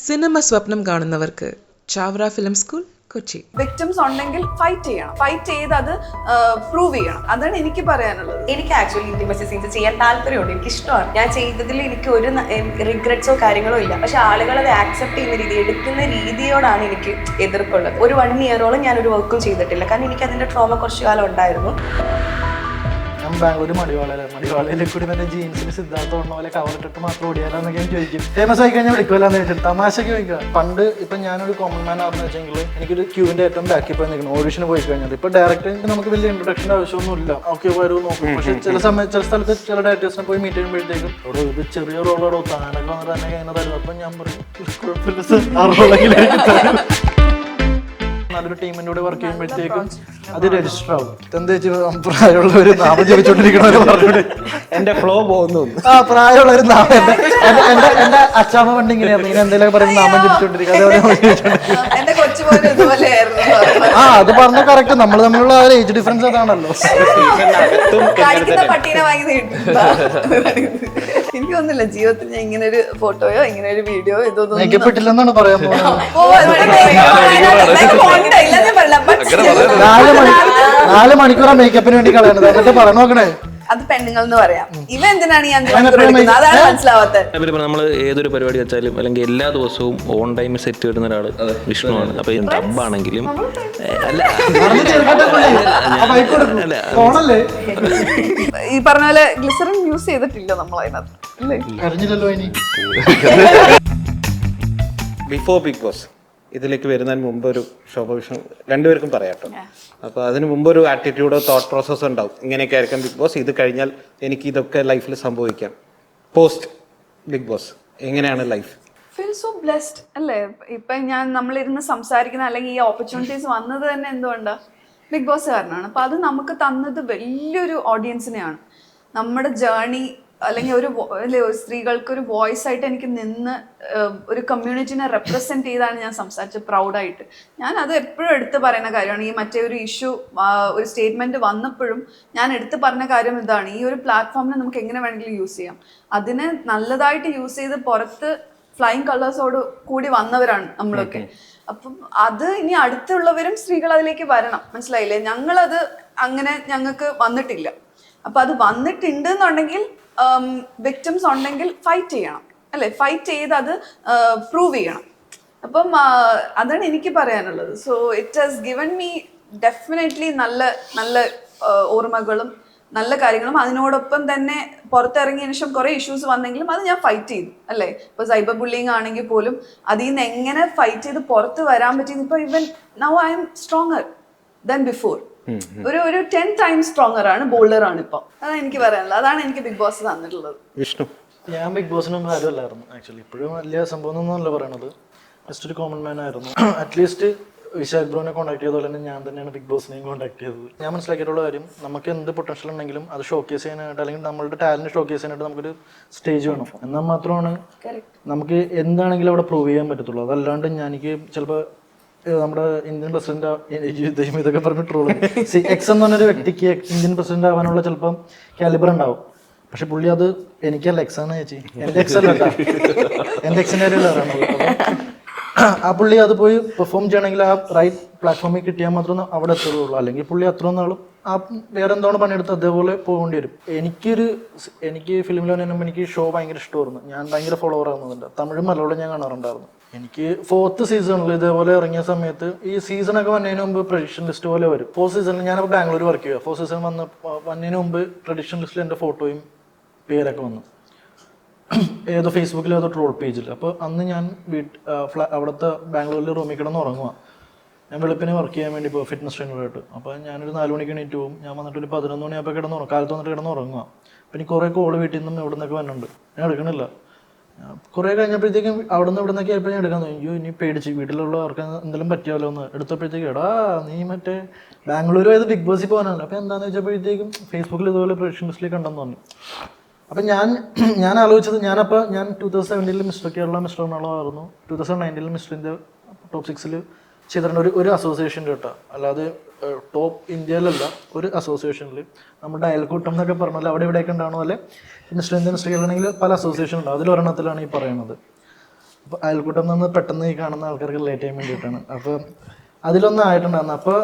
Cinema സ്വപ്നം കാണുന്നവർക്ക് Chavara film school Kochi. Victims ഉണ്ടെങ്കിൽ ഫൈറ്റ് ചെയ്യണം, ഫൈറ്റ് ചെയ്ത് അത് പ്രൂവ് ചെയ്യണം. അതാണ് എനിക്ക് പറയാനുള്ളത്. എനിക്ക് ആക്ച്വലി ഇന്റിമസി സീൻസ് ചെയ്യാൻ താല്പര്യമുണ്ട്, എനിക്ക് ഇഷ്ടമാണ്. ഞാൻ ചെയ്തതിൽ എനിക്ക് ഒരു റിഗ്രറ്റ്സോ കാര്യങ്ങളോ ഇല്ല. പക്ഷെ ആളുകൾ അത് ആക്സെപ്റ്റ് ചെയ്യുന്ന രീതി, എടുക്കുന്ന രീതിയോടാണ് എനിക്ക് എതിർപ്പുള്ളത്. ഒരു 1 ഇയറോളം ഞാനൊരു വർക്കും ചെയ്തിട്ടില്ല, കാരണം എനിക്ക് അതിന്റെ ട്രോമ കുറച്ചു കാലം ഉണ്ടായിരുന്നു. ഞാൻ ബാംഗ്ലൂർ മടിവാളയിൽ കൂടി മറ്റേ ജീൻസിന് സിദ്ധാർത്ഥ പറഞ്ഞ പോലെ കവറിട്ടിട്ട് മാത്രം ഓടിയാലെന്നൊക്കെ ഞാൻ ചോദിക്കും. ഫേമസ് ആയി കഴിഞ്ഞാൽ വിളിക്കുമല്ലാന്ന് വെച്ചിട്ട് തമാശക്ക് ചോദിക്കുക. പണ്ട് ഇപ്പം ഞാനൊരു കോമൺ മാൻ ആണെന്ന് വെച്ചെങ്കിൽ എനിക്കൊരു ക്യൂവിൻ്റെ ഏറ്റവും ബാക്കിൽ പോയി നിൽക്കണം ഓഡിഷന് പോയി കഴിഞ്ഞാൽ. ഇപ്പോൾ ഡയറക്റ്റ് നമുക്ക് വലിയ ഇൻട്രൊഡക്ഷൻ്റെ ആവശ്യമൊന്നുമില്ല, ഓക്കെ വരൂ നോക്കും. പക്ഷേ ചില സ്ഥലത്ത് ചില ഡയറക്ടേഴ്സിനെ പോയി മീറ്റ് ചെയ്യുമ്പോഴത്തേക്കും അവിടെ ഇത് ചെറിയ റോളോടോ താനൊക്കെ വന്നിട്ട് തന്നെ കഴിഞ്ഞ തരും. അപ്പം ഞാൻ പറയും കുഴപ്പമില്ല സർ, ആ റോളെങ്കിലും നല്ലൊരു ടീമിൻ്റെ കൂടെ വർക്ക് ചെയ്യുമ്പോഴത്തേക്കും അത് രജിസ്റ്റർ ആവും. എന്താ വെച്ചാൽ പ്രായമുള്ള ഒരു നാമം ജപിച്ചോണ്ടിരിക്കണവരെ പറഞ്ഞോണ്ട് എന്റെ ഫ്ലോ പോകുന്നു. ആ പ്രായമുള്ള ഒരു നാമം എന്റെ അച്ചാമ്മ പണ്ട് ഇങ്ങനെയായിരുന്നു, ഇങ്ങനെ എന്തെങ്കിലും പറയുന്ന നാമം ജപിച്ചോണ്ടിരിക്കും. എന്റെ കൊച്ചുപോലെ ഇതുപോലെയായിരുന്നു. ആ അത് പറഞ്ഞ കറക്റ്റ്. നമ്മൾ തമ്മിലുള്ള ആ ഏജ് ഡിഫറൻസ് അതാണല്ലോ. കഴിക്കുന്ന പട്ടീനെ വാങ്ങി എനിക്കൊന്നുമില്ല ജീവിതത്തിൽ ഞാൻ ഇങ്ങനെ ഒരു ഫോട്ടോയോ ഇങ്ങനെ ഒരു വീഡിയോ ഇതൊന്നും മേക്കപ്പെട്ടില്ലെന്നാണ് പറയാൻ പോകുന്നത്. 4 മണിക്കൂറാ മേക്കപ്പിന് വേണ്ടി കളയണത്. എന്നിട്ട് പറഞ്ഞു നോക്കണേ അത് പെണ്ണുങ്ങൾ എന്ന് പറയാം. ഇവ എന്തിനാണ് ഈ 5 മണിക്കൂർ എടുക്കുന്നത്? അതാണ് മനസ്സിലാവാത്തത്. നമ്മൾ ഏതൊരു പരിപാടി വെച്ചാലും അല്ലെങ്കിൽ എല്ലാ ദിവസവും ഓൺ ടൈം സെറ്റ് വരുന്ന ഒരാള് വിഷ്ണുവാണ്. അപ്പൊ ഡബ്ബാണെങ്കിലും ഈ പറഞ്ഞ പോലെ ഗ്ലിസറിൻ യൂസ് ചെയ്തിട്ടില്ല നമ്മൾ അതിനകത്ത്. അറിഞ്ഞില്ലല്ലോ ഇനി. ബിഫോർ ബിഗ് ബോസ് ഇതിലേക്ക് വരുന്നതിന് മുമ്പ് ഒരു ശോഭ വിഷ്ണു രണ്ടുപേർക്കും പറയാട്ടോ. അപ്പോൾ അതിന് മുമ്പ് ഒരു ആറ്റിറ്റ്യൂഡോ തോട്ട് പ്രോസസ്സോ ഉണ്ടാവും, ഇങ്ങനെയൊക്കെ ആയിരിക്കും ബിഗ് ബോസ്, ഇത് കഴിഞ്ഞാൽ എനിക്ക് ഇതൊക്കെ ലൈഫിൽ സംഭവിക്കാം. പോസ്റ്റ് ബിഗ് ബോസ് എങ്ങനെയാണ് ലൈഫ്? ഫീൽ സോ ബ്ലെസ്ഡ് അല്ലേ? ഇപ്പൊ നമ്മളിരുന്ന് സംസാരിക്കുന്ന അല്ലെങ്കിൽ ഈ ഓപ്പർച്യൂണിറ്റീസ് വന്നത് തന്നെ എന്തുകൊണ്ടാ? ബിഗ് ബോസ് കാരണമാണ്. അപ്പൊ അത് നമുക്ക് തന്നത് വലിയൊരു ഓഡിയൻസിനെയാണ്. നമ്മുടെ ജേർണി അല്ലെങ്കിൽ ഒരു സ്ത്രീകൾക്ക് ഒരു വോയിസ് ആയിട്ട് എനിക്ക് നിന്ന് ഒരു കമ്മ്യൂണിറ്റിനെ റെപ്രസെന്റ് ചെയ്താണ് ഞാൻ സംസാരിച്ചത് പ്രൗഡായിട്ട്. ഞാൻ അത് എപ്പോഴും എടുത്ത് പറയുന്ന കാര്യമാണ്. ഈ മറ്റേ ഒരു ഇഷ്യൂ ഒരു സ്റ്റേറ്റ്മെന്റ് വന്നപ്പോഴും ഞാൻ എടുത്ത് പറഞ്ഞ കാര്യം ഇതാണ്, ഈ ഒരു പ്ലാറ്റ്ഫോമിനെ നമുക്ക് എങ്ങനെ വേണമെങ്കിലും യൂസ് ചെയ്യാം. അതിനെ നല്ലതായിട്ട് യൂസ് ചെയ്ത് പുറത്ത് ഫ്ലൈയിങ് കളേഴ്സോട് കൂടി വന്നവരാണ് നമ്മളൊക്കെ. അപ്പം അത് ഇനി അടുത്തുള്ളവരും സ്ത്രീകൾ അതിലേക്ക് വരണം, മനസ്സിലായില്ലേ? ഞങ്ങളത് അങ്ങനെ ഞങ്ങൾക്ക് വന്നിട്ടില്ല. അപ്പൊ അത് വന്നിട്ടുണ്ട് എന്നുണ്ടെങ്കിൽ വിക്ടിംസ് ഉണ്ടെങ്കിൽ ഫൈറ്റ് ചെയ്യണം അല്ലെ? ഫൈറ്റ് ചെയ്ത് അത് പ്രൂവ് ചെയ്യണം. അപ്പം അതാണ് എനിക്ക് പറയാനുള്ളത്. So it has given me definitely നല്ല നല്ല ഓർമ്മകളും നല്ല കാര്യങ്ങളും. അതിനോടൊപ്പം തന്നെ പുറത്തിറങ്ങിയതിനു ശേഷം കുറെ ഇഷ്യൂസ് വന്നെങ്കിലും അത് ഞാൻ ഫൈറ്റ് ചെയ്തു അല്ലേ? ഇപ്പൊ സൈബർ ബുള്ളിങ് ആണെങ്കിൽ പോലും അതിൽ നിന്ന് എങ്ങനെ ഫൈറ്റ് ചെയ്ത് പുറത്ത് വരാൻ പറ്റിയത്. ഇപ്പൊ even now I M stronger than before. ഒരു 10 times സ്ട്രോങ്ങർ ആണ്, ബോൾഡർ ആണ് ഇപ്പൊ. അതാണ് എനിക്ക് പറയാനുള്ളത്. അതാണ് എനിക്ക് ബിഗ് ബോസ് തന്നിട്ടുള്ളത്. വിഷ്ണു, ഞാൻ ബിഗ് ബോസിനൊന്നും ആരുമല്ലായിരുന്നു ആക്ച്വലി. ഇപ്പോഴും വലിയ സംഭവം ഒന്നുമല്ല പറയണത്. ജസ്റ്റ് ഒരു കോമൺ മാൻ ആയിരുന്നു. അറ്റ്ലീസ്റ്റ് വിശാഖ് ബ്രോനെ കോൺടാക്ട് ചെയ്ത പോലെ തന്നെ ഞാൻ തന്നെയാണ് ബിഗ് ബോസിനെയും കോൺടാക്ട് ചെയ്തത്. ഞാൻ മനസ്സിലാക്കിയിട്ടുള്ള കാര്യം, നമുക്ക് എന്ത് പൊട്ടൻഷ്യൽ ഉണ്ടെങ്കിലും അത് ഷോക്കേസ് ചെയ്യാനായിട്ട് അല്ലെങ്കിൽ നമ്മളുടെ ടാലന്റ് ഷോക്കേസ് ചെയ്യാനായിട്ട് നമുക്കൊരു സ്റ്റേജ് വേണം. എന്നാൽ മാത്രമാണ് നമുക്ക് എന്താണെങ്കിലും അവിടെ പ്രൂവ് ചെയ്യാൻ പറ്റത്തുള്ളൂ. അതല്ലാണ്ട് എനിക്ക് ചിലപ്പോൾ നമ്മുടെ ഇന്ത്യൻ പ്രസിഡന്റ് ഇതൊക്കെ പറഞ്ഞ ട്രോൾ എക്സ് എന്ന് പറഞ്ഞൊരു വ്യക്തിക്ക് ഇന്ത്യൻ പ്രസിഡന്റ് ആവാനുള്ള ചിലപ്പം കാലിബർ ഉണ്ടാവും. പക്ഷെ പുള്ളി അത് എനിക്കല്ല എക്സ് ആണ് ചേച്ചി, എന്റെ എക്സ് അല്ല കേട്ടോ, എന്റെ എക്സിന്റെ കാര്യമാണ്. ആ പുള്ളി അത് പോയി പെർഫോം ചെയ്യണമെങ്കിൽ ആ റൈറ്റ് പ്ലാറ്റ്ഫോമിൽ കിട്ടിയാൽ മാത്രമേ അവിടെ എത്തുള്ളൂ. അല്ലെങ്കിൽ പുള്ളി അത്ര നാളും ആ വേറെ എന്താണ് പണിയെടുത്ത് അതേപോലെ പോകേണ്ടി വരും. എനിക്ക് ഫിലിമിൽ വന്നപ്പോൾ എനിക്ക് ഷോ ഭയങ്കര ഇഷ്ടമായിരുന്നു. ഞാൻ ഭയങ്കര ഫോളോവർ ആകുന്നുണ്ട്. തമിഴും മലയാളം ഞാൻ കാണാറുണ്ടായിരുന്നു. എനിക്ക് 4th സീസണിൽ ഇതേപോലെ ഇറങ്ങിയ സമയത്ത് ഈ സീസണൊക്കെ വന്നതിന് മുമ്പ് പ്രഡിക്ഷൻ ലിസ്റ്റ് പോലെ വരും. 4th സീസണിൽ ഞാനപ്പോൾ ബാംഗ്ലൂർ വർക്ക് ചെയ്യുക. 4th സീസൺ വന്നതിന് മുമ്പ് പ്രഡിക്ഷൻ ലിസ്റ്റിൽ എൻ്റെ ഫോട്ടോയും പേരൊക്കെ വന്നു ഏതോ ഫേസ്ബുക്കിൽ ഏതോ ട്രോൾ പേജിൽ. അപ്പോൾ അന്ന് ഞാൻ അവിടുത്തെ ബാംഗ്ലൂരിൽ റൂമിൽ കിടന്ന് ഉറങ്ങുക. ഞാൻ വെളുപ്പിനെ വർക്ക് ചെയ്യാൻ വേണ്ടി ഇപ്പോൾ ഫിറ്റ്നസ് ട്രെയിനറായിട്ട്. അപ്പോൾ ഞാനൊരു 4 മണിക്ക് എണീറ്റ് പോകും. ഞാൻ വന്നിട്ട് ഒരു 11 മണിയാകുമ്പോൾ കാലത്ത് വന്നിട്ട് കിടന്ന് ഉറങ്ങുക. അപ്പോൾ എനിക്ക് കുറേ കോള് വീട്ടിൽ നിന്നും ഇവിടെ നിന്നൊക്കെ വന്നിട്ടുണ്ട്. ഞാൻ എടുക്കണില്ല. കുറേ കഴിഞ്ഞപ്പോഴത്തേക്കും അവിടെ നിന്ന് ഇവിടെ നിന്നൊക്കെ ആയപ്പോൾ ഞാൻ എടുക്കാൻ തോന്നി. ഇനി പേടിച്ച് വീട്ടിലുള്ള അവർക്ക് എന്തെങ്കിലും പറ്റിയാലോ എന്ന് എടുത്തപ്പോഴത്തേക്കും എടാ നീ മറ്റേ ബാംഗ്ലൂർ ആയത് ബിഗ് ബോസിൽ പോകാനാണ്. അപ്പോൾ എന്താണെന്ന് വെച്ചപ്പോഴത്തേക്കും ഫേസ്ബുക്കിൽ ഇതുപോലെ പ്രൊഡക്ഷൻ ലിസ്റ്റിലേക്ക് കണ്ടെന്ന് തോന്നി. അപ്പം ഞാൻ ആലോചിച്ചത് ഞാൻ 2017 മിസ്റ്റർ കേരള മിസ്റ്റർ എന്നുള്ളതായിരുന്നു. 2019 മിസ്റ്റർ ഇന്ത്യ ടോപ്പ് 6 ചെയ്തിട്ടുണ്ട് ഒരു അസോസിയേഷൻ്റെ കേട്ടോ. അല്ലാതെ ടോപ്പ് ഇന്ത്യയിലല്ല, ഒരു അസോസിയേഷനിൽ നമ്മുടെ അയൽക്കൂട്ടം എന്നൊക്കെ പറഞ്ഞാൽ അവിടെ ഇവിടെയൊക്കെ ഉണ്ടാവണ പോലെ മിസ്റ്റർ ഇന്ത്യ മിസ്റ്റർ കേരള ആണെങ്കിൽ പല അസോസിയേഷൻ ഉണ്ടാവും. അതിലൊരെണ്ണത്തിലാണ് ഈ പറയുന്നത്. അപ്പോൾ അയൽക്കൂട്ടം നിന്ന് പെട്ടെന്ന് ഈ കാണുന്ന ആൾക്കാർക്ക് റിലേറ്റ് ചെയ്യാൻ വേണ്ടിയിട്ടാണ്. അപ്പോൾ അതിലൊന്നും ആയിട്ടുണ്ടായിരുന്നു. അപ്പോൾ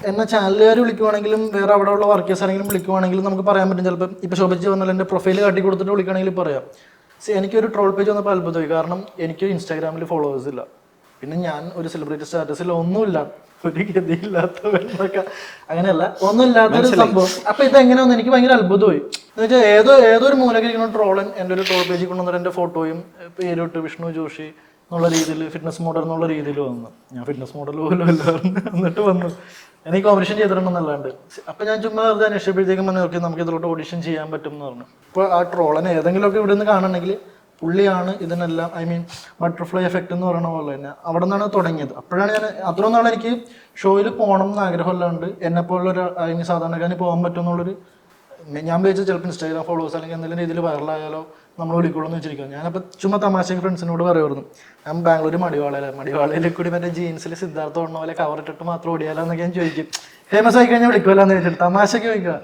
എന്നെ ചാനലുകാർ വിളിക്കുവാണെങ്കിലും വേറെ അവിടെ ഉള്ള വർക്കേഴ്സ് ആണെങ്കിലും വിളിക്കുവാണെങ്കിലും നമുക്ക് പറയാൻ പറ്റും. ചിലപ്പോൾ ഇപ്പോൾ ശോഭിച്ച് വന്നാൽ എൻ്റെ പ്രൊഫൈൽ കാട്ടി കൊടുത്തിട്ട് വിളിക്കുകയാണെങ്കിൽ പറയാം. എനിക്കൊരു ട്രോൾ പേജ് വന്നപ്പോൾ അത്ഭുതമായി. കാരണം എനിക്ക് ഇൻസ്റ്റാഗ്രാമിൽ ഫോളോവേഴ്സ് ഇല്ല, പിന്നെ ഞാൻ ഒരു സെലിബ്രിറ്റി സ്റ്റാറ്റസിൽ ഒന്നുമില്ല, ഒരു ഗതിയില്ലാത്തവരൊക്കെ അങ്ങനെയല്ല, ഒന്നുമില്ലാത്തൊരു സംഭവം. അപ്പൊ ഇതെങ്ങനെയൊന്നും എനിക്ക് ഭയങ്കര അത്ഭുതമായി. എന്ന് വെച്ചാൽ ഏതൊരു മൂലകരിക്കുന്ന ട്രോളൻ എൻ്റെ ഒരു ട്രോൾ പേജിൽ കൊണ്ടുവന്നിട്ട് എൻ്റെ ഫോട്ടോയും പേരിട്ട് വിഷ്ണു ജോഷി എന്നുള്ള രീതിയിൽ ഫിറ്റ്നസ് മോഡൽ എന്നുള്ള രീതിയിൽ വന്നു. ഞാൻ ഫിറ്റ്നസ് മോഡൽ പോലും അല്ലായിരുന്നു, എന്നിട്ട് വന്നു എനിക്ക് കോമ്പറ്റീഷൻ ചെയ്തിട്ടുണ്ടെന്നല്ലാണ്ട്. അപ്പൊ ഞാൻ ചുമ്മാ വെറുതെ അന്വേഷിച്ചപ്പോഴത്തേക്കും നോക്കി നമുക്ക് ഇതിലോട്ട് ഓഡിഷൻ ചെയ്യാൻ പറ്റും എന്ന് പറഞ്ഞു. അപ്പോൾ ആ ട്രോളനെ ഏതെങ്കിലുമൊക്കെ ഇവിടെ നിന്ന് കാണണമെങ്കിൽ പുള്ളിയാണ് ഇതിനെല്ലാം, ഐ മീൻ ബട്ടർഫ്ലൈ എഫക്റ്റ് എന്ന് പറയുന്ന പോലെ തന്നെ അവിടെ നിന്നാണ് തുടങ്ങിയത്. അപ്പോഴാണ് ഞാൻ അത്രയും നാളെ എനിക്ക് ഷോയിൽ പോകണം എന്ന് ആഗ്രഹമല്ലാണ്ട് എന്നെപ്പോലുള്ളൊരു ഐ മീൻ സാധാരണക്കാരന് പോകാൻ പറ്റും എന്നുള്ളൊരു, ഞാൻ വിചാരിച്ചാൽ ചിലപ്പോൾ ഇൻസ്റ്റാഗ്രാം ഫോളോവേഴ്സ് അല്ലെങ്കിൽ എന്തെങ്കിലും രീതിയിൽ വൈറലായാലോ നമ്മൾ വിളിക്കുള്ളൂ എന്ന് വെച്ചിരിക്കും. ഞാനപ്പോൾ ചുമ്മാ തമാശക്ക് ഫ്രണ്ട്സിനോട് പറയുമായിരുന്നു, ഞാൻ ബാംഗ്ലൂർ മടിവാളയിൽ കൂടി മറ്റേ ജീൻസിൽ സിദ്ധാർത്ഥ ഓടുന്ന പോലെ കവർ ഇട്ടിട്ട് മാത്രം ഓടിയാലോ എന്നൊക്കെ ഞാൻ ചോദിക്കും. ഫേമസ് ആയി കഴിഞ്ഞാൽ വിളിക്കുമല്ലോ എന്ന് വെച്ചിട്ട് തമാശക്ക് ചോദിക്കുക.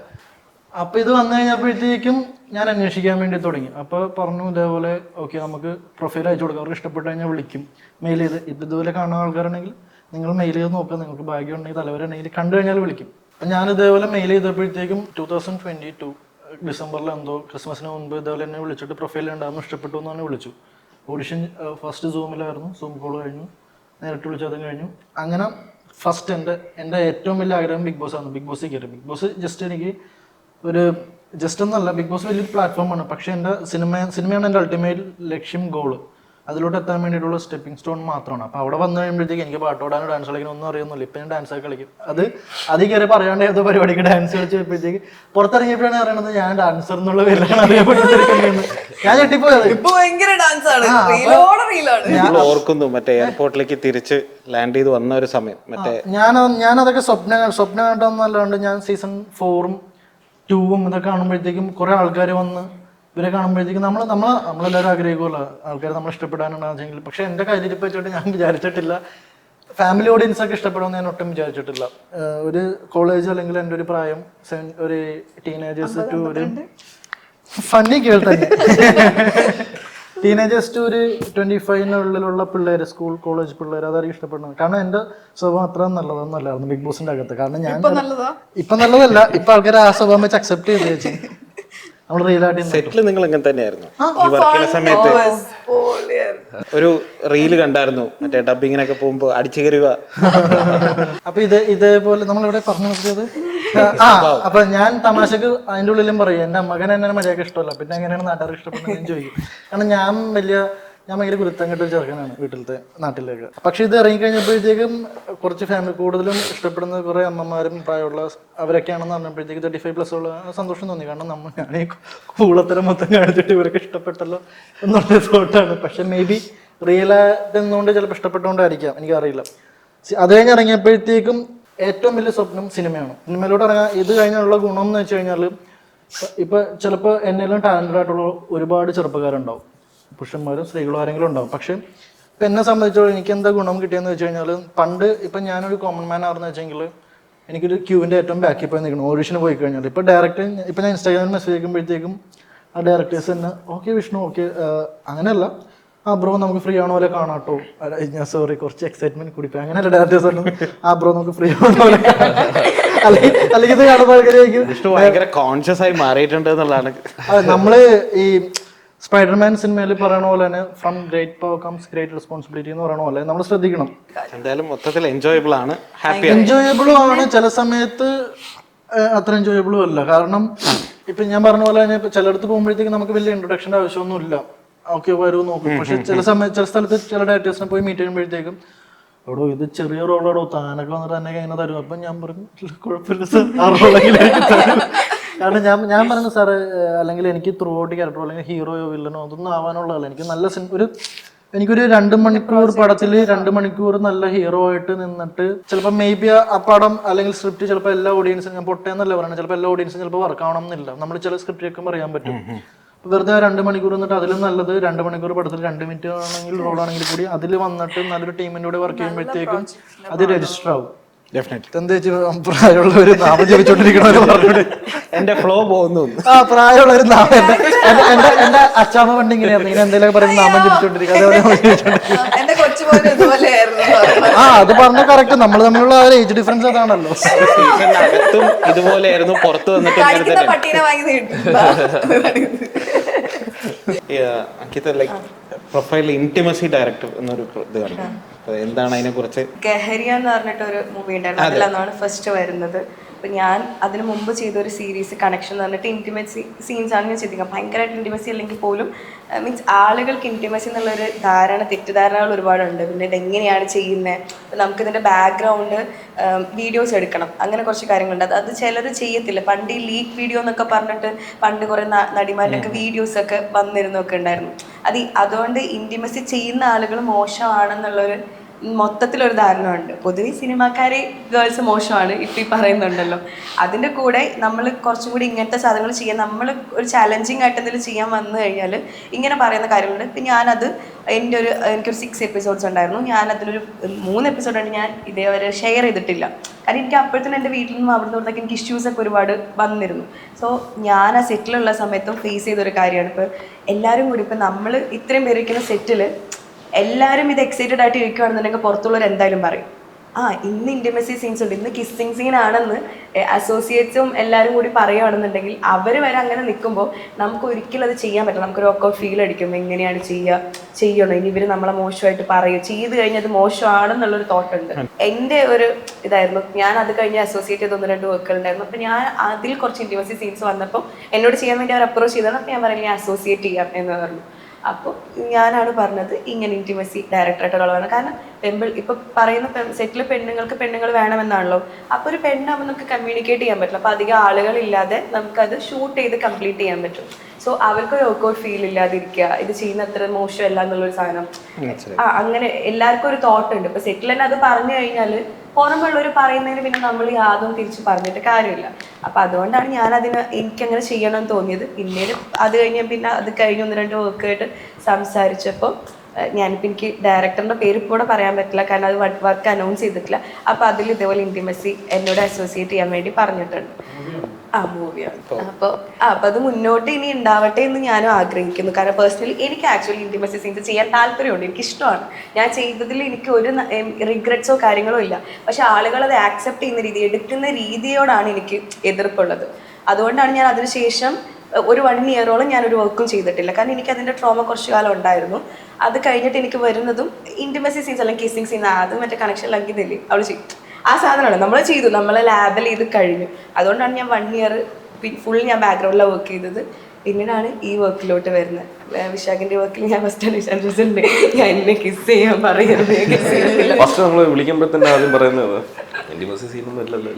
അപ്പോൾ ഇത് വന്നു കഴിഞ്ഞപ്പോഴത്തേക്കും ഞാൻ അന്വേഷിക്കാൻ വേണ്ടി തുടങ്ങി. അപ്പോൾ പറഞ്ഞു ഇതേപോലെ ഓക്കെ നമുക്ക് പ്രൊഫൈൽ അയച്ചു കൊടുക്കാം, അവർക്ക് ഇഷ്ടപ്പെട്ട് കഴിഞ്ഞാൽ വിളിക്കും മെയിൽ ചെയ്ത്. ഇതുപോലെ കാണുന്ന ആൾക്കാരുണ്ടെങ്കിൽ നിങ്ങൾ മെയിൽ ചെയ്ത് നോക്കുക, നിങ്ങൾക്ക് ഭാഗ്യം ഉണ്ടെങ്കിൽ തലവരുണ്ടെങ്കിൽ കണ്ടു കഴിഞ്ഞാൽ വിളിക്കും. അപ്പം ഞാൻ ഇതേപോലെ മെയിൽ ചെയ്തപ്പോഴത്തേക്കും 2022 ഡിസംബറിൽ എന്തോ ക്രിസ്മസിന് മുൻപ് ഇതേപോലെ എന്നെ വിളിച്ചിട്ട് പ്രൊഫൈൽ ഉണ്ടാകുന്നു, ഇഷ്ടപ്പെട്ടു എന്ന് തന്നെ വിളിച്ചു. ഓഡിഷൻ ഫസ്റ്റ് സൂമിലായിരുന്നു, സൂം കോൾ കഴിഞ്ഞു, നേരിട്ട് വിളിച്ചതും കഴിഞ്ഞു. അങ്ങനെ ഫസ്റ്റ് എൻ്റെ ഏറ്റവും വലിയ ആഗ്രഹം ബിഗ് ബോസ് ആണ്. ബിഗ് ബോസിൽ കയറി. ബിഗ് ബോസ് ജസ്റ്റ് എനിക്ക് ഒരു ജസ്റ്റ് ഒന്നല്ല, ബിഗ് ബോസ് വലിയൊരു പ്ലാറ്റ്ഫോമാണ്. പക്ഷേ എൻ്റെ സിനിമയാണ് എൻ്റെ അൾട്ടിമേറ്റ് ലക്ഷ്യം, ഗോള്. അതിലോട്ട് എത്താൻ വേണ്ടിയിട്ടുള്ള സ്റ്റെപ്പിംഗ് സ്റ്റോൺ മാത്രമാണ്. അപ്പോൾ അവിടെ വന്നു കഴിയുമ്പോഴത്തേക്ക് എനിക്ക് പാട്ടോടാനോ ഡാൻസ് കളിക്കാനോ ഒന്നും അറിയുന്നില്ല. ഇപ്പം ഞാൻ ഡാൻസൊക്കെ കളിക്കും. അതിൽ കയറി പറയാണ്ട് ഏതോ പരിപാടിക്ക് ഡാൻസ് കളിച്ച് പോയപ്പോഴത്തേക്ക് പുറത്തിറങ്ങിയപ്പോഴാണ് അറിയണത് ഞാൻ ഡാൻസർ എന്നുള്ള പേരിലാണ് അറിയപ്പെട്ടിരിക്കുന്നത്. ഞാൻ ഞെട്ടിപ്പോയത്. ഞാൻ ഓർക്കുന്നു മറ്റേ എയർപോർട്ടിലേക്ക് തിരിച്ച് ലാൻഡ് ചെയ്ത് വന്ന ഒരു സമയം മറ്റേ ഞാനതൊക്കെ സ്വപ്നം കണ്ടെന്നല്ലാണ്ട് ഞാൻ സീസൺ 4ഉം 2ഉം ഇതൊക്കെ കാണുമ്പോഴത്തേക്കും കുറെ ആൾക്കാർ വന്ന് ഇവരെ കാണുമ്പോഴത്തേക്കും നമ്മളെല്ലാവരും ആഗ്രഹിക്കുമല്ലോ ആൾക്കാർ നമ്മൾ ഇഷ്ടപ്പെടാനുണ്ടാകുമെങ്കിൽ. പക്ഷെ എൻ്റെ കയ്യിലിരിപ്പ് വെച്ചിട്ട് ഞാൻ വിചാരിച്ചിട്ടില്ല ഫാമിലി ഓഡിയൻസ് ഒക്കെ ഇഷ്ടപ്പെടുമെന്ന് ഞാൻ ഒട്ടും വിചാരിച്ചിട്ടില്ല. ഒരു കോളേജ് അല്ലെങ്കിൽ എൻ്റെ ഒരു പ്രായം ഒരു ടീനേജേഴ്സ് ടു ഒരു ഫണ്ണി കേൾ തന്നെ ടീനേജേഴ്സ് ടു ഒരു 25-നുള്ളിലുള്ള പിള്ളേർ, സ്കൂൾ കോളേജ് പിള്ളേർ, അതായിരിക്കും ഇഷ്ടപ്പെടുന്നത്. കാരണം എൻ്റെ സ്വഭാവം അത്ര നല്ലതൊന്നുമല്ലായിരുന്നു ബിഗ് ബോസിന്റെ അകത്ത്. കാരണം ഞാൻ ഇപ്പൊ നല്ലതല്ല, ഇപ്പൊ ആൾക്കാർ ആ സ്വഭാവം വെച്ച് അക്സെപ്റ്റ് ചെയ്ത് വെച്ചു. നമ്മൾ റിയലായിട്ട് സെറ്റിൽ നിങ്ങൾ ഇങ്ങനെ തന്നെയായിരുന്നു. ഈ വർക്കിന്റെ സമയത്ത് ഒരു റീല് കണ്ടായിരുന്നു, മറ്റേ ഡബിങ്ങിനൊക്കെ പോകുമ്പോ അടിച്ചു കയറുക. അപ്പൊ ഇതേപോലെ നമ്മളിവിടെ പറഞ്ഞു നോക്കിയത്. അപ്പൊ ഞാൻ തമാശക്ക് അതിന്റെ ഉള്ളിലും പറയും എന്റെ മകൻ എന്നെ മര്യാദക്ക് ഇഷ്ടമല്ല, പിന്നെ എങ്ങനെയാണ് നാട്ടുകാർക്ക് ഇഷ്ടപ്പെടുന്നത് ഞാൻ ചോദിക്കും. കാരണം ഞാൻ ഭയങ്കര ഗുരുത്തം കെട്ടൊരു ചെറുക്കനാണ് വീട്ടിലത്തെ നാട്ടിലേക്ക്. പക്ഷെ ഇത് ഇറങ്ങിക്കഴിഞ്ഞപ്പോഴത്തേക്കും കുറച്ച് ഫാമിലി കൂടുതലും ഇഷ്ടപ്പെടുന്ന കുറെ അമ്മമാരും പ്രായമുള്ള അവരൊക്കെയാണെന്ന് പറഞ്ഞപ്പോഴത്തേക്ക് 35+ ഉള്ള സന്തോഷം തോന്നി. കാരണം ഞാൻ ഈ കൂളത്തരം മൊത്തം കാണിച്ചിട്ട് ഇവരൊക്കെ ഇഷ്ടപ്പെട്ടല്ലോ എന്നുള്ള തോട്ടാണ്. പക്ഷെ മേ ബി റിയലായിട്ട് നിന്നുകൊണ്ട് ചിലപ്പോൾ ഇഷ്ടപ്പെട്ടുകൊണ്ടായിരിക്കാം, എനിക്കറിയില്ല. അത് കഴിഞ്ഞ് ഇറങ്ങിയപ്പോഴത്തേക്കും ഏറ്റവും വലിയ സ്വപ്നം സിനിമയാണ്. സിനിമയിലോട്ട് ഇറങ്ങാൻ ഇത് കഴിഞ്ഞുള്ള ഗുണം എന്ന് വെച്ച് കഴിഞ്ഞാൽ ഇപ്പൊ ചിലപ്പോൾ എന്നെല്ലാം ടാലന്റഡ് ആയിട്ടുള്ള ഒരുപാട് ചെറുപ്പക്കാരുണ്ടാവും, പുരുഷന്മാരും സ്ത്രീകളും ആരെങ്കിലും ഉണ്ടാവും. പക്ഷെ ഇപ്പം എന്നെ സംബന്ധിച്ചോളം എനിക്ക് എന്താ ഗുണം കിട്ടിയെന്ന് വെച്ച് കഴിഞ്ഞാൽ പണ്ട് ഇപ്പം ഞാനൊരു കോമൺ മാൻ ആണെന്ന് വെച്ചെങ്കിൽ എനിക്കൊരു ക്യൂവിൻ്റെ ഏറ്റവും ബാക്കിൽ പോയി നിൽക്കണം ഓഡിഷന് പോയി കഴിഞ്ഞാൽ. ഇപ്പം ഡയറക്റ്റ് ഇപ്പം ഞാൻ ഇൻസ്റ്റാഗ്രാമിൽ മെസ്സേജ് അയക്കുമ്പോഴത്തേക്കും ആ ഡയറക്ടേഴ്സ് തന്നെ ഓക്കെ വിഷ്ണു ഓക്കെ അങ്ങനെയല്ല, ബ്രോ നമുക്ക് ഫ്രീ ആണോ പോലെ കാണാട്ടോ, ഞാൻ സോറി കുറച്ച് എക്സൈറ്റ്മെന്റ് കൂടിപ്പോയി, അങ്ങനെയല്ല ഡയറക്ടേഴ്സ് പറഞ്ഞു ബ്രോ നമുക്ക് ഫ്രീ ആണോ പോലെ അല്ലെങ്കിൽ ഇത് കാണുമ്പോൾ ഭയങ്കര കോൺഷ്യസ് ആയി മാറിയിട്ടുണ്ട് എന്നുള്ളതാണ്. നമ്മള് ഈ സ്പൈഡർമാൻ സിനിമയിൽ പറയണ പോലെ തന്നെ from great power comes great responsibility എന്ന് പറയണ പോലെ നമ്മൾ ശ്രദ്ധിക്കണം. എന്തായാലും മൊത്തത്തിൽ എൻജോയബിൾ ആണ്, ഹാപ്പി എൻജോയബിളും ആണ്, ചില സമയത്ത് അത്ര എൻജോയബിളും അല്ല. കാരണം ഇപ്പൊ ഞാൻ പറഞ്ഞ പോലെ തന്നെ ചിലയിടത്ത് പോകുമ്പോഴത്തേക്ക് നമുക്ക് വലിയ ഇൻട്രൊഡക്ഷൻ്റെ ആവശ്യമൊന്നുമില്ല, ഓക്കെ വരൂ നോക്കും. പക്ഷെ ചില സ്ഥലത്ത് ചില ഡയറക്ടേഴ്സിനെ പോയി മീറ്റ് ചെയ്യുമ്പോഴത്തേക്കും എടോ ഇത് ചെറിയ റോളാടോ താനൊക്കെ വന്നിട്ട് തന്നെ ഇങ്ങനെ തരും. അപ്പം ഞാൻ പറഞ്ഞു കുഴപ്പമില്ല സാർ, ആ റോളെങ്കിലും കാരണം ഞാൻ പറഞ്ഞു സാറ് അല്ലെങ്കിൽ എനിക്ക് ത്രൂ ഔട്ട് ക്യാരക്ടറോ അല്ലെങ്കിൽ ഹീറോയോ വില്ലനോ അതൊന്നും ആവാനുള്ളതല്ല. എനിക്ക് നല്ല എനിക്കൊരു 2 മണിക്കൂർ പടത്തിൽ 2 മണിക്കൂർ നല്ല ഹീറോ ആയിട്ട് നിന്നിട്ട് ചിലപ്പോൾ മേ ബി ആ പടം അല്ലെങ്കിൽ സ്ക്രിപ്റ്റ് ചിലപ്പോൾ എല്ലാ ഓഡിയൻസും, ഞാൻ പൊട്ടേന്നല്ല പറയുന്നത്, ചിലപ്പോൾ എല്ലാ ഓഡിയൻസും ചിലപ്പോൾ വർക്ക് ആവണം എന്നില്ല. നമ്മൾ ചില സ്ക്രിപ്റ്റ് ഒക്കെ പറയാൻ പറ്റും. വെറുതെ 2 മണിക്കൂർ നിന്നിട്ട് അതിലും നല്ലത് 2 മണിക്കൂർ പടത്തിൽ 2 മിനിറ്റ് ആണെങ്കിൽ റോളാണെങ്കിൽ കൂടി അതിൽ വന്നിട്ട് നല്ലൊരു ടീമിൻ്റെ കൂടെ വർക്ക് ചെയ്യുമ്പോഴത്തേക്കും അത് രജിസ്റ്റർ ആവും. ഡെഫിനറ്റ്ലി. എന്താ പ്രായമുള്ള ഒരു നാമം ജപിച്ചോണ്ടിരിക്കണമെന്ന് പറഞ്ഞോണ്ട് എന്റെ ഫ്ലോ പോകുന്നു. ആ പ്രായമുള്ള ഒരു നാമം എന്റെ അച്ചാമ്മ പണ്ട് ഇങ്ങനെയായിരുന്നു, ഇങ്ങനെ എന്തെങ്കിലും പറയുന്ന നാമം ജപിച്ചോണ്ടിരിക്കുക, അതേപോലെ എന്റെ കൊച്ചുപോലെ ഇതുപോലെയായിരുന്നു. ആ അത് പറഞ്ഞ കറക്റ്റ്. നമ്മൾ തമ്മിലുള്ള ആ ഏജ് ഡിഫറൻസ് അതാണല്ലോ. സീസണിനകത്തും ഇതുപോലെയായിരുന്നു, പുറത്ത് വന്നിട്ട് ഇങ്ങനെ കഴിക്കുന്ന തന്നെ. പട്ടീനെ വാങ്ങി നീട്ടി. Ankita like profile intimacy director എന്നൊരു ഇത് കണ്ടു. അപ്പൊ എന്താണ് അതിനെ കുറിച്ച്? ഗഹരിയ എന്ന് പറഞ്ഞിട്ടൊരു മൂവി ഉണ്ടായിരുന്നു, അതിലാണ് ഫസ്റ്റ് വരുന്നത്. അപ്പൊ ഞാൻ അതിന് മുമ്പ് ചെയ്തൊരു സീരീസ് കണക്ഷൻ എന്ന് പറഞ്ഞിട്ട് ഇന്റിമസി സീൻസ് ആണ് ഞാൻ ചെയ്തിരിക്കുക. ഭയങ്കരമായിട്ട് ഇന്റിമസി അല്ലെങ്കിൽ പോലും മീൻസ് ആളുകൾക്ക് ഇന്റിമസി എന്നുള്ളൊരു തെറ്റിദ്ധാരണകൾ ഒരുപാടുണ്ട്. പിന്നെ ഇതെങ്ങനെയാണ് ചെയ്യുന്നത്, നമുക്കിതിൻ്റെ ബാക്ക്ഗ്രൗണ്ട് വീഡിയോസ് എടുക്കണം, അങ്ങനെ കുറച്ച് കാര്യങ്ങളുണ്ട്. അത് ചിലർ ചെയ്യത്തില്ല. പണ്ട് ഈ ലീക്ക് വീഡിയോ എന്നൊക്കെ പറഞ്ഞിട്ട് പണ്ട് കുറേ നടിമാരുടെയൊക്കെ വീഡിയോസൊക്കെ വന്നിരുന്നൊക്കെ ഉണ്ടായിരുന്നു. അതുകൊണ്ട് ഇന്റിമസി ചെയ്യുന്ന ആളുകൾ മോശമാണെന്നുള്ളൊരു മൊത്തത്തിലൊരു ധാരണ ഉണ്ട്. പൊതുവെ സിനിമാക്കാരെ ഗേൾസ് മോശമാണ് ഇപ്പം ഈ പറയുന്നുണ്ടല്ലോ. അതിൻ്റെ കൂടെ നമ്മൾ കുറച്ചും കൂടി ഇങ്ങനത്തെ സാധനങ്ങൾ ചെയ്യാൻ, നമ്മൾ ഒരു ചാലഞ്ചിങ് ആയിട്ട് എന്തെങ്കിലും ചെയ്യാൻ വന്നു കഴിഞ്ഞാൽ ഇങ്ങനെ പറയുന്ന കാര്യങ്ങളുണ്ട്. ഇപ്പം ഞാനത് എനിക്കൊരു 6 എപ്പിസോഡ്സ് ഉണ്ടായിരുന്നു. ഞാനതിലൊരു 3 എപ്പിസോഡായിട്ട് ഞാൻ ഇതേവരെ ഷെയർ ചെയ്തിട്ടില്ല. കാരണം എനിക്ക് അപ്പോഴത്തേനും എൻ്റെ വീട്ടിൽ നിന്നും അവിടെ നിന്നൊക്കെ എനിക്ക് ഇഷ്യൂസൊക്കെ ഒരുപാട് വന്നിരുന്നു. സോ ഞാൻ ആ സെറ്റിലുള്ള സമയത്തും ഫേസ് ചെയ്തൊരു കാര്യമാണ്. ഇപ്പോൾ എല്ലാവരും കൂടി ഇപ്പം നമ്മൾ ഇത്രയും പേര് ഇരിക്കുന്ന സെറ്റിൽ എല്ലാവരും ഇത് എക്സൈറ്റഡ് ആയിട്ട് ഇരിക്കുകയാണെന്നുണ്ടെങ്കിൽ പുറത്തുള്ളവർ എന്തായാലും പറയും, ഇന്ന് ഇൻറ്റിമസി സീൻസ് ഉണ്ട്, ഇന്ന് കിസ്സിങ് സീൻ ആണെന്ന് അസോസിയേറ്റ്സും എല്ലാവരും കൂടി പറയുകയാണെന്നുണ്ടെങ്കിൽ അവർ വരെ അങ്ങനെ നിൽക്കുമ്പോൾ നമുക്ക് ഒരിക്കലും അത് ചെയ്യാൻ പറ്റില്ല. നമുക്കൊരു ഒക്കെ ഫീൽ അടിക്കും, എങ്ങനെയാണ് ചെയ്യണം, ഇനി ഇവർ നമ്മളെ മോശമായിട്ട് പറയും, ചെയ്ത് കഴിഞ്ഞത് മോശമാണെന്നുള്ളൊരു തോട്ടുണ്ട്. എൻ്റെ ഒരു ഇതായിരുന്നു. ഞാൻ അത് കഴിഞ്ഞ് അസോസിയേറ്റ് ചെയ്ത് 1-2 വർക്കുകൾ ഉണ്ടായിരുന്നു. അപ്പോൾ ഞാൻ അതിൽ കുറച്ച് ഇൻറ്റിമസി സീൻസ് വന്നപ്പോൾ എന്നോട് ചെയ്യാൻ വേണ്ടി അവർ അപ്രോച്ച് ചെയ്തതാണ്. അപ്പോൾ ഞാൻ പറയില്ല, ഞാൻ അസോസിയേറ്റ് ചെയ്യാം എന്ന് പറഞ്ഞു. അപ്പോൾ ഞാനാണ് പറഞ്ഞത് ഇങ്ങനെ ഇൻറ്റിമസി ഡയറക്ടറായിട്ടുള്ളതാണ്. കാരണം ഇപ്പോൾ പറയുന്ന സെറ്റിൽ പെണ്ണുങ്ങൾ വേണമെന്നാണല്ലോ. അപ്പോൾ ഒരു പെണ്ണാകുമ്പോൾ നമുക്ക് കമ്മ്യൂണിക്കേറ്റ് ചെയ്യാൻ പറ്റില്ല. അപ്പോൾ അധികം ആളുകളില്ലാതെ നമുക്കത് ഷൂട്ട് ചെയ്ത് കംപ്ലീറ്റ് ചെയ്യാൻ പറ്റും. സോ അവർക്കൊരു വർക്കൗട്ട് ഫീൽ ഇല്ലാതിരിക്കുക, ഇത് ചെയ്യുന്ന അത്ര മോശമല്ല എന്നുള്ളൊരു സാധനം. അങ്ങനെ എല്ലാവർക്കും ഒരു തോട്ട് ഉണ്ട്. ഇപ്പോൾ സെറ്റിൽ തന്നെ അത് പറഞ്ഞു കഴിഞ്ഞാൽ പുറമുള്ളവർ പറയുന്നതിന് പിന്നെ നമ്മൾ യാതൊന്നും തിരിച്ച് പറഞ്ഞിട്ട് കാര്യമില്ല. അപ്പം അതുകൊണ്ടാണ് എനിക്കങ്ങനെ ചെയ്യണമെന്ന് തോന്നിയത്. പിന്നീട് അത് കഴിഞ്ഞ് 1-2 വർക്കായിട്ട് സംസാരിച്ചപ്പോൾ ഞാനിപ്പോൾ എനിക്ക് ഡയറക്ടറിൻ്റെ പേര് ഇപ്പോൾ കൂടെ പറയാൻ പറ്റില്ല, കാരണം അത് വർക്ക് അനൗൺസ് ചെയ്തിട്ടില്ല. അപ്പോൾ അതിൽ ഇതേപോലെ ഇൻറ്റിമസി എന്നോട് അസോസിയേറ്റ് ചെയ്യാൻ വേണ്ടി പറഞ്ഞിട്ടുണ്ട്. മൂവിയാണ്. അപ്പോൾ അത് മുന്നോട്ട് ഇനി ഉണ്ടാവട്ടെ എന്ന് ഞാനും ആഗ്രഹിക്കുന്നു. കാരണം പേഴ്സണലി എനിക്ക് ആക്ച്വലി ഇൻറ്റിമസി സീൻസ് ചെയ്യാൻ താല്പര്യമുണ്ട്, എനിക്കിഷ്ടമാണ്. ഞാൻ ചെയ്തതിൽ എനിക്ക് ഒരു റിഗ്രറ്റ്സോ കാര്യങ്ങളോ ഇല്ല. പക്ഷെ ആളുകൾ അത് ആക്സെപ്റ്റ് ചെയ്യുന്ന എടുക്കുന്ന രീതിയോടാണ് എനിക്ക് എതിർപ്പുള്ളത്. അതുകൊണ്ടാണ് ഞാൻ അതിനുശേഷം ഒരു 1 ഇയറോളം ഞാനൊരു വർക്കും ചെയ്തിട്ടില്ല. കാരണം എനിക്ക് അതിൻ്റെ ട്രോമ കുറച്ച് കാലം ഉണ്ടായിരുന്നു. അത് കഴിഞ്ഞിട്ട് എനിക്ക് വരുന്നതും ഇൻറ്റിമസി സീൻസ് അല്ലെങ്കിൽ കിസ്സിങ് സീൻ, അത് മറ്റേ കണക്ഷൻ ലങ്കിന്നില്ലേ അവൾ ചെയ്യും, ആ സാധനമാണ് നമ്മൾ ചെയ്തു, നമ്മളെ ലാബിൽ ചെയ്ത് കഴിഞ്ഞു. അതുകൊണ്ടാണ് ഞാൻ 1 ഇയർ ഫുൾ ഞാൻ ബാക്ക്ഗ്രൗണ്ടിലാണ് വർക്ക് ചെയ്തത്. പിന്നീടാണ് ഈ വർക്കിലോട്ട് വരുന്നത്. വിശാഖിന്റെ വർക്കിൽ ഞാൻ ഫസ്റ്റ് വിശ്വാസിച്ചിട്ടുണ്ട്, ഞാൻ എന്നെ കിസ് ചെയ്യാൻ പറയരുത്. ഫസ്റ്റ് നമ്മൾ വിളിക്കുമ്പോൾ തന്നെ ആദ്യം പറയുന്നത് ഇന്റിമസി സീനൊന്നും അല്ലല്ലോ.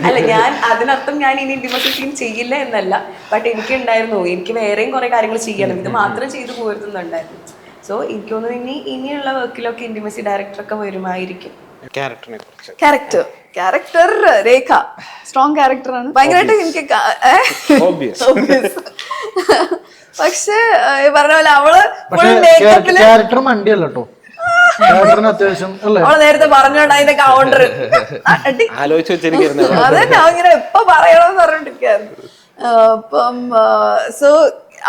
അല്ല, ഞാൻ അതിനർത്ഥം ഞാൻ ഇനി ഇന്റിമസി സീൻ ചെയ്യില്ല എന്നല്ല. ബട്ട് എനിക്കുണ്ടായിരുന്നു, എനിക്ക് വേറെയും കുറെ കാര്യങ്ങൾ ചെയ്യണം, ഇത് മാത്രം ചെയ്തു പോരുന്നുണ്ടായിരുന്നു. സോ എനിക്ക് തോന്നുന്നു ഇനിയുള്ള വർക്കിലൊക്കെ ഇന്റിമസി ഡയറക്ടറൊക്കെ വരുമായിരിക്കും. ക്യാരക്ടർ രേഖ സ്ട്രോങ് ക്യാരക്ടറാണ്, ഭയങ്കരമായിട്ട് എനിക്ക് പക്ഷെ പറഞ്ഞ പോലെ അവള് ക്യാരക്ടർ മണ്ടിയല്ലോ കേട്ടോ. അത്യാവശ്യം അവള് നേരത്തെ പറഞ്ഞോണ്ട് അതിന്റെ കൗണ്ടർ ആലോചിച്ച് വെച്ചിരിക്കുന്നു. അതന്നെ അവങ്ങനെ എപ്പോ പറയണമെന്ന് പറഞ്ഞിട്ടിരിക്കായിരുന്നു. അപ്പം സോ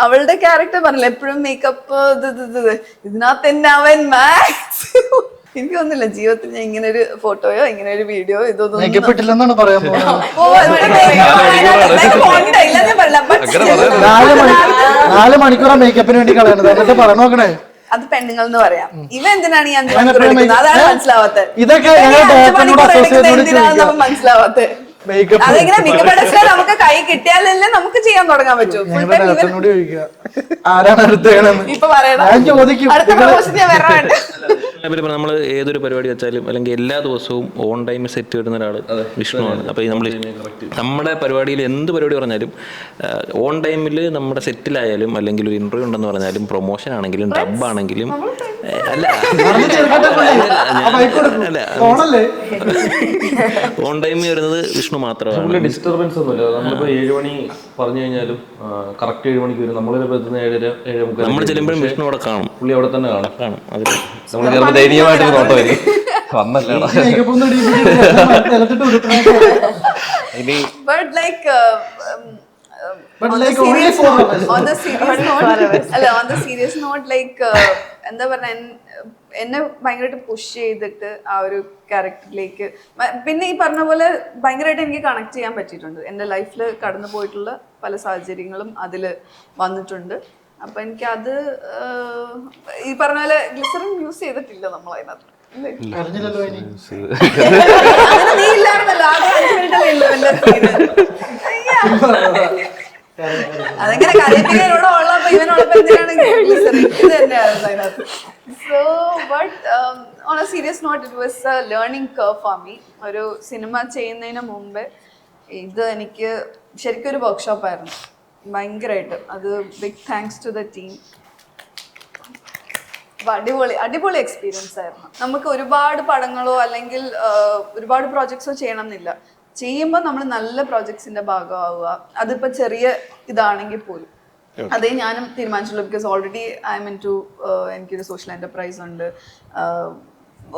അവളുടെ ക്യാരക്ടർ പറഞ്ഞില്ല, എപ്പോഴും മേക്കപ്പ് ഇതിനകത്ത് തന്നെ അവൻ മാക്സ്. എനിക്ക് തോന്നുന്നില്ല ജീവിതത്തിൽ ഞാൻ ഇങ്ങനെ ഒരു ഫോട്ടോയോ ഇങ്ങനെ ഒരു വീഡിയോ ഇതൊന്നും മേക്കപ്പെട്ടില്ലെന്നാണ് പറയാൻ പോകുന്നത്. 4 മണിക്കൂറാ മേക്കപ്പിന് വേണ്ടി കളയണത്, എന്നിട്ട് പറഞ്ഞു നോക്കണേ അത് പെണ്ണുങ്ങൾ എന്ന് പറയാം. ഇവ എന്തിനാണ് ഈ 5 മണിക്കൂർ എടുക്കുന്നത്, അതാണ് മനസ്സിലാവാത്തത്. ഇതൊക്കെ എന്തിനാണ് മനസ്സിലാവാത്തത്. അതെങ്ങനെ മേക്കപ്പ് അടിച്ചാൽ നമുക്ക് കൈ കിട്ടിയാലല്ലേ നമുക്ക് ചെയ്യാൻ തുടങ്ങാൻ പറ്റും. ആരാണ് ഇപ്പൊ പറയണം, അടുത്ത പ്രൊമോഷൻ ഞാൻ വരാൻ നമ്മൾ ഏതൊരു പരിപാടി വെച്ചാലും അല്ലെങ്കിൽ എല്ലാ ദിവസവും ഓൺ ടൈം സെറ്റ് വരുന്ന ഒരാൾ വിഷ്ണുവാണ്. അപ്പോൾ നമ്മുടെ പരിപാടിയിൽ എന്ത് പരിപാടി പറഞ്ഞാലും ഓൺ ടൈമിൽ നമ്മുടെ സെറ്റിലായാലും അല്ലെങ്കിൽ ഒരു ഇന്റർവ്യൂ ഉണ്ടെന്ന് പറഞ്ഞാലും പ്രൊമോഷൻ ആണെങ്കിലും ഡബ് ആണെങ്കിലും ഓൺ ടൈമിൽ വരുന്നത് വിഷ്ണു മാത്രമാണ്. ഡിസ്റ്റർബൻസ് ഒന്നുമില്ല. നമ്മളിപ്പോ 7 മണി പറഞ്ഞു കഴിഞ്ഞാലും കറക്റ്റ് 7 മണിക്ക് വരും. നമ്മളിപ്പോ 7:30 നമ്മൾ ചെല്ലുമ്പോഴും വിഷ്ണു അവിടെ കാണും, പുള്ളി അവിടെ തന്നെ കാണും. അതിൽ നമ്മൾ ദയനീയമായിട്ട് നോട്ടമായിരിക്കും. വന്നല്ലേ മേക്കപ്പ് ഒന്നും ഇടിയിപ്പിച്ചിട്ട് ഇനി But like But on like the only serious for note, us. on the serious note, അല്ല on the serious note, like എന്താ പറഞ്ഞ എന്നെ ഭയങ്കരമായിട്ട് പുഷ് ചെയ്തിട്ട് ആ ഒരു ക്യാരക്ടറിലേക്ക് പിന്നെ ഈ പറഞ്ഞ പോലെ ഭയങ്കരമായിട്ട് എനിക്ക് കണക്ട് ചെയ്യാൻ പറ്റിയിട്ടുണ്ട്. എൻ്റെ ലൈഫിൽ കടന്നു പോയിട്ടുള്ള പല സാഹചര്യങ്ങളും അതിൽ വന്നിട്ടുണ്ട്. അപ്പൊ എനിക്ക് അത് ഈ പറഞ്ഞ പോലെ ഗ്ലിസറിൻ യൂസ് ചെയ്തിട്ടില്ല നമ്മൾ അതിനകത്ത്. അറിഞ്ഞില്ലല്ലോ ഇനി. അങ്ങനെ നീ ഇല്ലായിരുന്നല്ലോ, ആകെ 5 മിനിറ്റ് ഉള്ളൂ എന്റെ അതെങ്ങനെ കരയിപ്പിക്കാനോടെ ഉള്ളപ്പോ ഇവനോടൊപ്പം എന്തിനാണ് ഗ്ലിസറിൻ? ഇത് തന്നെയായിരുന്നു അതിനകത്ത്. So but on a serious note it was a learning curve for me. ഒരു സിനിമ ചെയ്യുന്നതിന് മുമ്പേ ഇത് എനിക്ക് ശരിക്കും ഒരു വർക്ക്ഷോപ്പായിരുന്നു ഭയങ്കരമായിട്ട്. അത് big thanks to the team. അടിപൊളി എക്സ്പീരിയൻസ് ആയിരുന്നു. നമുക്ക് ഒരുപാട് പടങ്ങളോ അല്ലെങ്കിൽ ഒരുപാട് പ്രോജക്ട്സോ ചെയ്യണം എന്നില്ല. ചെയ്യുമ്പോൾ നമ്മൾ നല്ല പ്രോജക്ട്സിന്റെ ഭാഗമാവുക. അതിപ്പോൾ ചെറിയ ഇതാണെങ്കിൽ പോലും അതേ ഞാനും തീരുമാനിച്ചുള്ളൂ. Because already I'm in to എനിക്കൊരു സോഷ്യൽ എന്റർപ്രൈസ് ഉണ്ട്.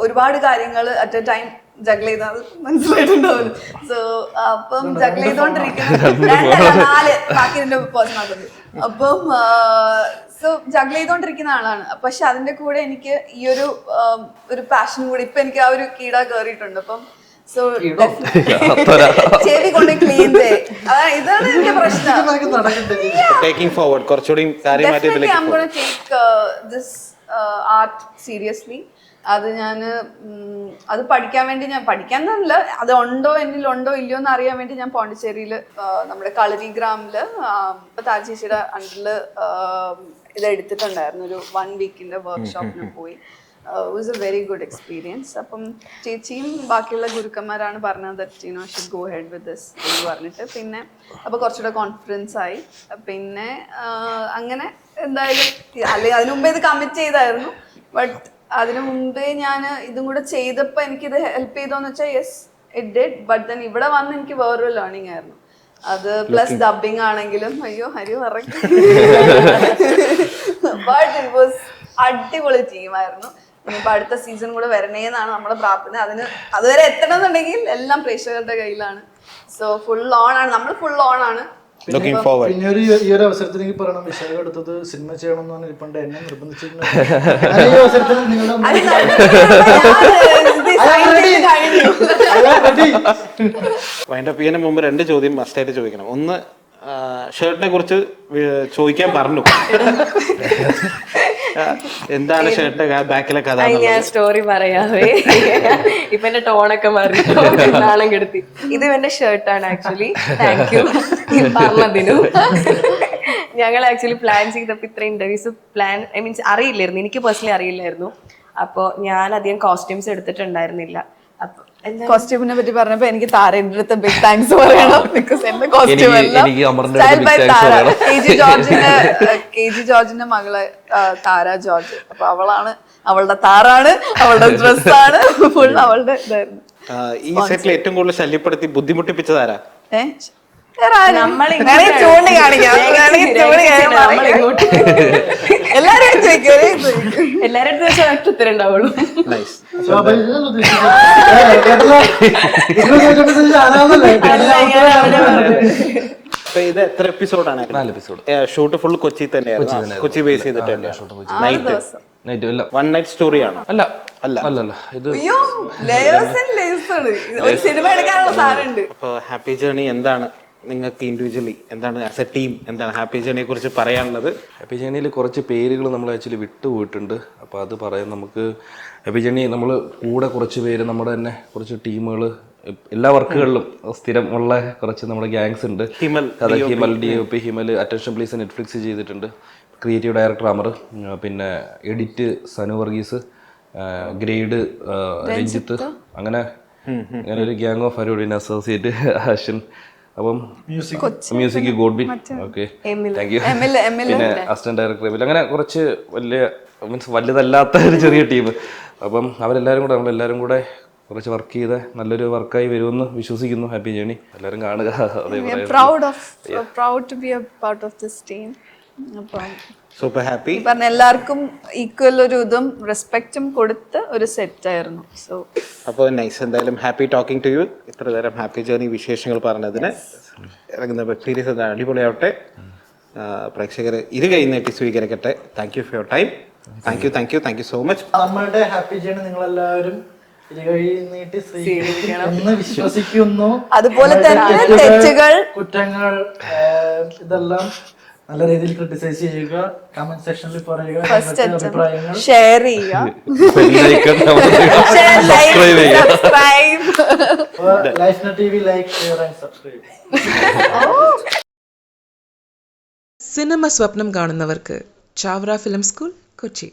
ഒരുപാട് കാര്യങ്ങൾ അറ്റ് എ ടൈം ജഗ്ല ചെയ്താൽ മനസ്സിലായിട്ടുണ്ടാവും. സോ അപ്പം ജഗ്ല ചെയ്തോണ്ടിരിക്കുന്ന 4 ബാക്കി ഇതിന്റെ പേഴ്സണാലിറ്റി. അപ്പം സോ ജഗ്ല ചെയ്തോണ്ടിരിക്കുന്ന ആളാണ്. പക്ഷെ അതിന്റെ കൂടെ എനിക്ക് ഈ ഒരു പാഷനും കൂടെ ഇപ്പൊ എനിക്ക് ആ ഒരു കീട കയറിയിട്ടുണ്ട്. അപ്പം സോ ചെവി കൊണ്ട് ക്ലീൻ ഇതാണ് എന്റെ പ്രശ്നം. ടേക്കിംഗ് ഫോർവേഡ് കുറച്ചുകൂടി കാര്യമായിട്ട് ഇതിലേക്ക് I'm going to take this art seriously. അത് ഞാൻ അത് പഠിക്കാൻ വേണ്ടി ഞാൻ പഠിക്കാന്നല്ല, അത് എന്നിലുണ്ടോ ഇല്ലയോ എന്ന് അറിയാൻ വേണ്ടി ഞാൻ പോണ്ടിച്ചേരിയിൽ നമ്മുടെ കളരിഗ്രാമില് താജേച്ചിയുടെ അണ്ടറില് ഇത് എടുത്തിട്ടുണ്ടായിരുന്നു. ഒരു 1 വീക്കിന്റെ വർക്ക്ഷോപ്പിന് പോയി. Was A very good experience. അപ്പം ചേച്ചിയും ബാക്കിയുള്ള ഗുരുക്കന്മാരാണ് പറഞ്ഞത് should go head with this എന്ന് പറഞ്ഞിട്ട്. പിന്നെ അപ്പോൾ കുറച്ചുകൂടെ കോൺഫിഡൻസ് ആയി. പിന്നെ അങ്ങനെ എന്തായാലും അല്ലെങ്കിൽ അതിനു മുമ്പേ ഇത് കമ്മിറ്റ് ചെയ്തായിരുന്നു. ബട്ട് അതിനു മുമ്പേ ഞാൻ ഇതും കൂടെ ചെയ്തപ്പോൾ എനിക്കിത് ഹെൽപ്പ് ചെയ്തോന്ന് വെച്ചാൽ yes it did. But then ഇവിടെ വന്ന് എനിക്ക് വേറൊരു ലേണിംഗ് ആയിരുന്നു. അത് പ്ലസ് ഡബിങ് ആണെങ്കിലും അയ്യോ ഹരി പറയും. ബട്ട് ഇറ്റ് വാസ് അടിപൊളി ടീമായിരുന്നു. ഇനിയിപ്പോൾ അടുത്ത സീസൺ കൂടെ വരണേന്നാണ് നമ്മുടെ പ്രാർത്ഥന. അതുവരെ എത്തണം എന്നുണ്ടെങ്കിൽ എല്ലാം പ്രേക്ഷകരുടെ കയ്യിലാണ്. സോ ഫുൾ ഓൺ ആണ്, നമ്മൾ ഫുൾ ഓൺ ആണ്. പിന്നെ ഈ ഒരു അവസരത്തിൽ എനിക്ക് പറയണം, വിശാഖ എടുത്തത് സിനിമ ചെയ്യണം എന്നാണ് ഇപ്പണ്ട് എന്നെ നിർബന്ധിച്ചിട്ടുണ്ട്. ഈ അവസരത്തിൽ വൈൻഡപ്പ് ചെയ്യുന്നതിന് മുമ്പ് 2 ചോദ്യം മസ്റ്റായിട്ട് ചോദിക്കണം. ഒന്ന്, ഷർട്ടിനെ കുറിച്ച് ചോദിക്കാൻ പറഞ്ഞു. എന്താണ് ഷർട്ട് ബാക്കിലെ കഥ? ഞാൻ സ്റ്റോറി പറയാവേ. ഇപ്പൊ എന്റെ ടോണൊക്കെ മാറി നാളം കെടുത്തി. ഇത് എന്റെ ഷർട്ടാണ് ആക്ച്വലി. താങ്ക് യു പറഞ്ഞതിനു. ഞങ്ങൾ ആക്ച്വലി പ്ലാൻ ചെയ്തപ്പോ ഇത്ര ഇന്റർവ്യൂസ് അറിയില്ലായിരുന്നു, എനിക്ക് പേഴ്സണലി അറിയില്ലായിരുന്നു. അപ്പോൾ ഞാൻ അധികം കോസ്റ്റ്യൂംസ് എടുത്തിട്ടുണ്ടായിരുന്നില്ല. അപ്പൊ കോസ്റ്റ്യൂമിനെ പറ്റി പറഞ്ഞപ്പോ എനിക്ക് താരന്റെ അടുത്ത് ബിഗ് താങ്ക്സ് പറയണം. ബിക്കോസ് എന്റെ കോസ്റ്റ്യൂം എല്ലാം style by Tara. K G ജോർജിന്റെ മകള് താര ജോർജ്. അപ്പൊ അവളുടെ താറാണ്, അവളുടെ ഡ്രസ്സാണ്, ഫുൾ അവളുടെ ഇതായിരുന്നു. ഈ സെറ്റിൽ ഏറ്റവും കൂടുതൽ ശല്യപ്പെടുത്തി ബുദ്ധിമുട്ടിപ്പിച്ചതാരാ? ചൂണ്ടി കാണിക്കാം. എല്ലാരും എല്ലാരും ഒറ്റ ഉണ്ടാവുള്ളൂ. ഇത് എത്ര എപ്പിസോഡാണ്? 4 എപ്പിസോഡ്. ഷൂട്ട് ഫുൾ കൊച്ചി തന്നെയായിരുന്നു. കൊച്ചി ബേസ് ചെയ്തിട്ടുണ്ട്. വൺ നൈറ്റ് സ്റ്റോറിയാണോ? അല്ല അല്ല അല്ല അല്ല ഇത് ഒരു സിനിമ എടുക്കാനുള്ള സാധനമുണ്ട്. അപ്പോൾ ഹാപ്പി ജേർണി എന്താണ് നിങ്ങൾക്ക് ഇൻഡിവിജ്വലി, എന്താണ് ആസ് എ ടീം, എന്താണ് ഹാപ്പി ജേർണിയെ കുറിച്ച് പറയാനുള്ളത്? ഹാപ്പി ജേർണിയിൽ കുറച്ച് പേരുകൾ നമ്മൾ ആക്ച്വലി വിട്ടുപോയിട്ടുണ്ട്. അപ്പോൾ അത് പറയാൻ നമുക്ക് ഹാപ്പി ജേർണി നമ്മൾ കൂടെ കുറച്ച് പേര് നമ്മുടെ തന്നെ കുറച്ച് ടീമുകൾ എല്ലാ വർക്കുകളിലും സ്ഥിരം ഉള്ള കുറച്ച് നമ്മുടെ ഗ്യാങ്സ് ഉണ്ട്. ഹിമൽ DOP, ഹിമൽ അറ്റൻഷൻ പ്ലീസ് നെറ്റ്ഫ്ലിക്സ് ചെയ്തിട്ടുണ്ട്. ക്രിയേറ്റീവ് ഡയറക്ടർ അമർ, പിന്നെ എഡിറ്റ് സനു വർഗീസ്, ഗ്രേഡ് രഞ്ജിത്ത്, അങ്ങനെ ഒരു ഗ്യാങ് ഓഫ് അരോഡിൻ അസോസിയേറ്റ് ആഷൻ. അപ്പം music Godwin, okay thank you. പിന്നെ അസിസ്റ്റന്റ് ഡയറക്ടർ എമിൽ, അങ്ങനെ കുറച്ച് വലുതല്ലാത്ത ഒരു ചെറിയ ടീം. അപ്പം നമ്മളെല്ലാവരും കൂടെ കുറച്ച് വർക്ക് ചെയ്ത നല്ലൊരു വർക്കായി വരുമെന്ന് വിശ്വസിക്കുന്നു. ഹാപ്പി ജേർണി എല്ലാവരും കാണുക. Proud to be a part of this team. അപ്പം സൂപ്പർ ഹാപ്പി. പറഞ്ഞ എല്ലാവർക്കും ഈക്വൽ ഒരു ഇതും റെസ്പെക്റ്റും കൊടുത്ത് ഒരു സെറ്റ് ആയിരുന്നു. സോ അപ്പോൾ നൈസ്. എന്തായാലും ഹാപ്പി ടോക്കിംഗ് ടു യു. ഇത്ര നേരം ഹാപ്പി ജേർണി വിശേഷങ്ങൾ പറഞ്ഞതിന്. ഇറങ്ങുന്ന വെബ് സീരീസ് അടിപൊളിയാവട്ടെ. പ്രേക്ഷകർ ഇരു കൈ നീട്ടി സ്വീകരിക്കട്ടെ. Thank you for your time. Thank you so much. നമ്മളുടെ ഹാപ്പി ജേണി നിങ്ങളെല്ലാവരും ഇരുകൈ നീട്ടി സ്വീകരിക്കണമെന്ന് വിശ്വസിക്കുന്നു. അതുപോലെ തന്നെ തെറ്റുകൾ, കുറ്റങ്ങൾ ഇതെല്ലാം നല്ല രീതിയിൽ ക്രിട്ടിസൈസ് ചെയ്യുക, കമന്റ് സെക്ഷനിൽ പറയുക, ഫസ്റ്റ് നിങ്ങളുടെ അഭിപ്രായങ്ങൾ ഷെയർ ചെയ്യുക, subscribe. Life T we like, share and subscribe. Cinema സ്വപ്നം കാണുന്നവർക്ക് ചാവറ ഫിലിം സ്കൂൾ, കൊച്ചി.